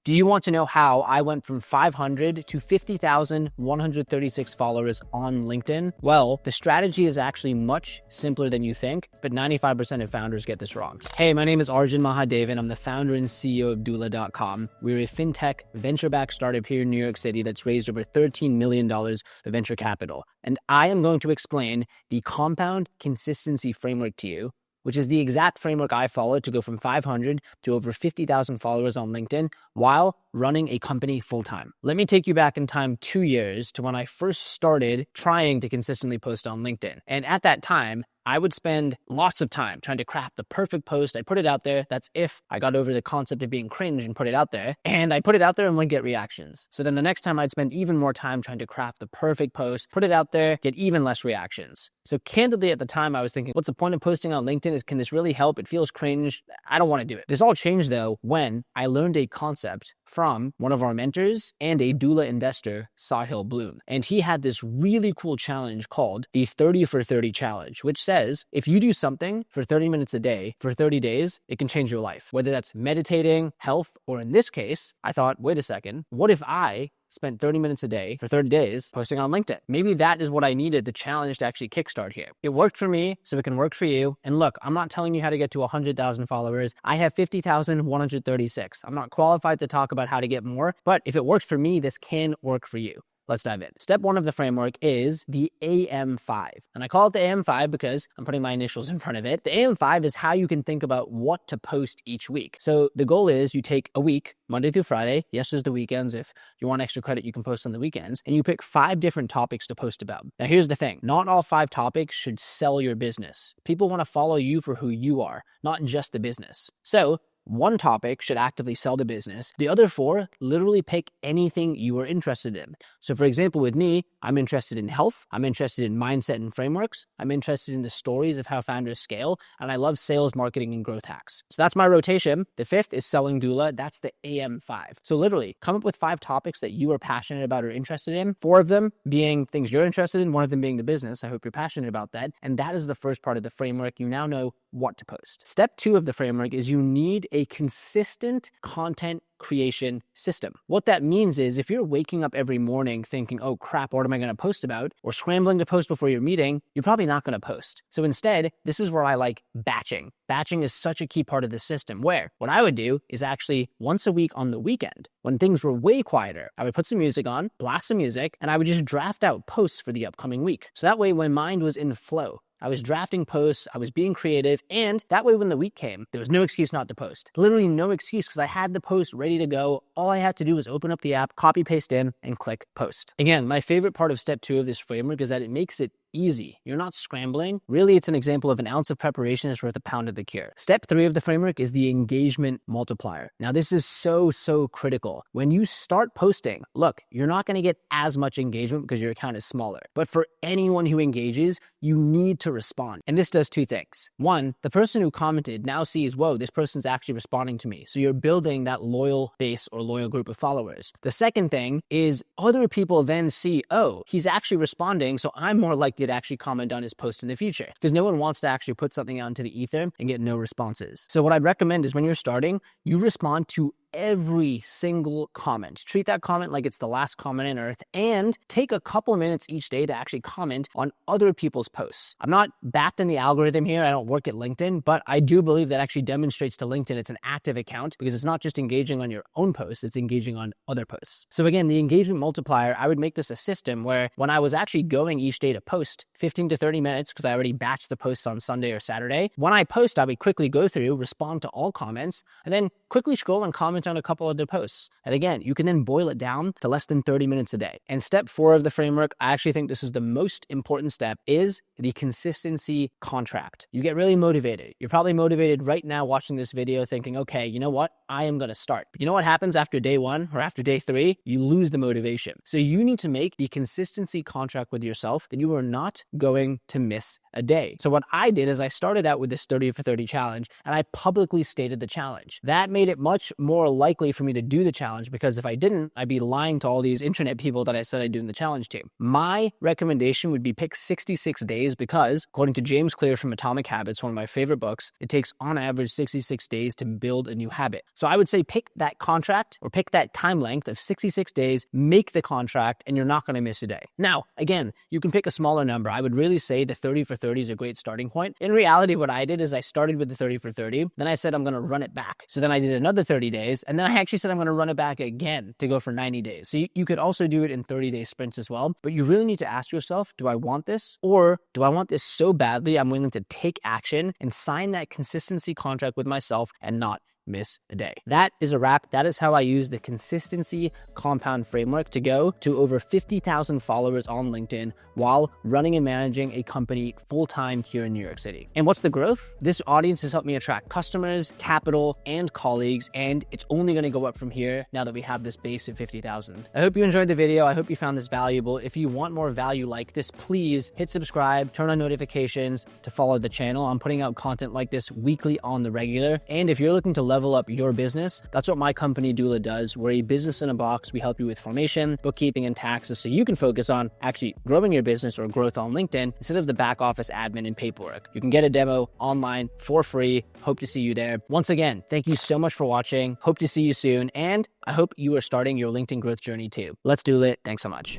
Do you want to know how I went from 500 to 50,136 followers on LinkedIn? Well, the strategy is actually much simpler than you think, but 95% of founders get this wrong. Hey, my name is Arjun Mahadevan. I'm the founder and CEO of doola.com. We're a fintech venture-backed startup here in New York City that's raised over $13 million of venture capital. And I am going to explain the compound consistency framework to you, which is the exact framework I followed to go from 500 to over 50,000 followers on LinkedIn while running a company full-time. Let me take you back in time 2 years to when I first started trying to consistently post on LinkedIn. And at that time, I would spend lots of time trying to craft the perfect post. I'd put it out there. That's if I got over the concept of being cringe and put it out there. And I put it out there and wouldn't get reactions. So then the next time I'd spend even more time trying to craft the perfect post, put it out there, get even less reactions. So candidly at the time I was thinking, what's the point of posting on LinkedIn? Can this really help? It feels cringe. I don't want to do it. This all changed though when I learned a concept from one of our mentors and a doula investor, Sahil Bloom. And he had this really cool challenge called the 30 for 30 challenge, which says if you do something for 30 minutes a day for 30 days, it can change your life. Whether that's meditating, health, or in this case, I thought, wait a second, what if I spent 30 minutes a day for 30 days posting on LinkedIn? Maybe that is what I needed the challenge to actually kickstart here. It worked for me, so it can work for you. And look, I'm not telling you how to get to 100,000 followers. I have 50,136. I'm not qualified to talk about how to get more, but if it worked for me, this can work for you. Let's dive in. Step one of the framework is the AM5. And I call it the AM5 because I'm putting my initials in front of it. The AM5 is how you can think about what to post each week. So the goal is you take a week, Monday through Friday. Yes, there's the weekends. If you want extra credit, you can post on the weekends. And you pick 5 different topics to post about. Now, here's the thing. Not all 5 topics should sell your business. People want to follow you for who you are, not just the business. So one topic should actively sell the business. The other 4, literally pick anything you are interested in. So for example, with me, I'm interested in health. I'm interested in mindset and frameworks. I'm interested in the stories of how founders scale. And I love sales, marketing, and growth hacks. So that's my rotation. The 5th is selling doula. That's the AM5. So literally come up with 5 topics that you are passionate about or interested in. 4 of them being things you're interested in. 1 of them being the business. I hope you're passionate about that. And that is the first part of the framework. You now know what to post. Step 2 of the framework is you need a consistent content creation system. What that means is if you're waking up every morning thinking, oh crap, what am I going to post about? Or scrambling to post before your meeting, you're probably not going to post. So instead, this is where I like batching. Batching is such a key part of the system where what I would do is actually once a week on the weekend, when things were way quieter, I would put some music on, blast some music, and I would just draft out posts for the upcoming week. So that way, when mind was in flow, I was drafting posts, I was being creative, and that way when the week came, there was no excuse not to post. Literally no excuse because I had the post ready to go. All I had to do was open up the app, copy, paste in, and click post. Again, my favorite part of step 2 of this framework is that it makes it easy. You're not scrambling. Really, it's an example of an ounce of preparation is worth a pound of the cure. Step 3 of the framework is the engagement multiplier. Now, this is so critical. When you start posting, look, you're not going to get as much engagement because your account is smaller. But for anyone who engages, you need to respond. And this does 2 things. 1, the person who commented now sees, whoa, this person's actually responding to me. So you're building that loyal base or loyal group of followers. The second thing is other people then see, oh, he's actually responding, so I'm more likely to actually comment on his post in the future because no one wants to actually put something out into the ether and get no responses. So what I'd recommend is when you're starting, you respond to every single comment. Treat that comment like it's the last comment on earth and take a couple of minutes each day to actually comment on other people's posts. I'm not backed in the algorithm here. I don't work at LinkedIn, but I do believe that actually demonstrates to LinkedIn it's an active account because it's not just engaging on your own posts, it's engaging on other posts. So again, the engagement multiplier, I would make this a system where when I was actually going each day to post 15 to 30 minutes because I already batched the posts on Sunday or Saturday, when I post, I would quickly go through, respond to all comments, and then quickly scroll and comment on a couple other posts. And again, you can then boil it down to less than 30 minutes a day. And step 4 of the framework, I actually think this is the most important step, is the consistency contract. You get really motivated. You're probably motivated right now watching this video thinking, okay, you know what? I am going to start. But you know what happens after day 1 or after day 3? You lose the motivation. So you need to make the consistency contract with yourself that you are not going to miss a day. So what I did is I started out with this 30 for 30 challenge and I publicly stated the challenge. That made it much more likely for me to do the challenge, because if I didn't, I'd be lying to all these internet people that I said I'd do in the challenge to. My recommendation would be pick 66 days because, according to James Clear from Atomic Habits, one of my favorite books, it takes on average 66 days to build a new habit. So I would say pick that contract or pick that time length of 66 days, make the contract, and you're not going to miss a day. Now, again, you can pick a smaller number. I would really say the 30 for 30 is a great starting point. In reality, what I did is I started with the 30 for 30. Then I said I'm going to run it back. So then I did another 30 days. And then I actually said I'm going to run it back again to go for 90 days. So you could also do it in 30-day sprints as well. But you really need to ask yourself, do I want this? Or do I want this so badly I'm willing to take action and sign that consistency contract with myself and not miss a day? That is a wrap. That is how I use the consistency compound framework to go to over 50,000 followers on LinkedIn while running and managing a company full-time here in New York City. And what's the growth? This audience has helped me attract customers, capital, and colleagues, and it's only going to go up from here now that we have this base of 50,000. I hope you enjoyed the video. I hope you found this valuable. If you want more value like this, please hit subscribe, turn on notifications to follow the channel. I'm putting out content like this weekly on the regular. And if you're looking to level up your business, that's what my company Doola does. We're a business in a box. We help you with formation, bookkeeping, and taxes so you can focus on actually growing your business or growth on LinkedIn instead of the back office admin and paperwork. You can get a demo online for free. Hope to see you there. Once again, thank you so much for watching. Hope to see you soon. And I hope you are starting your LinkedIn growth journey too. Let's do it. Thanks so much.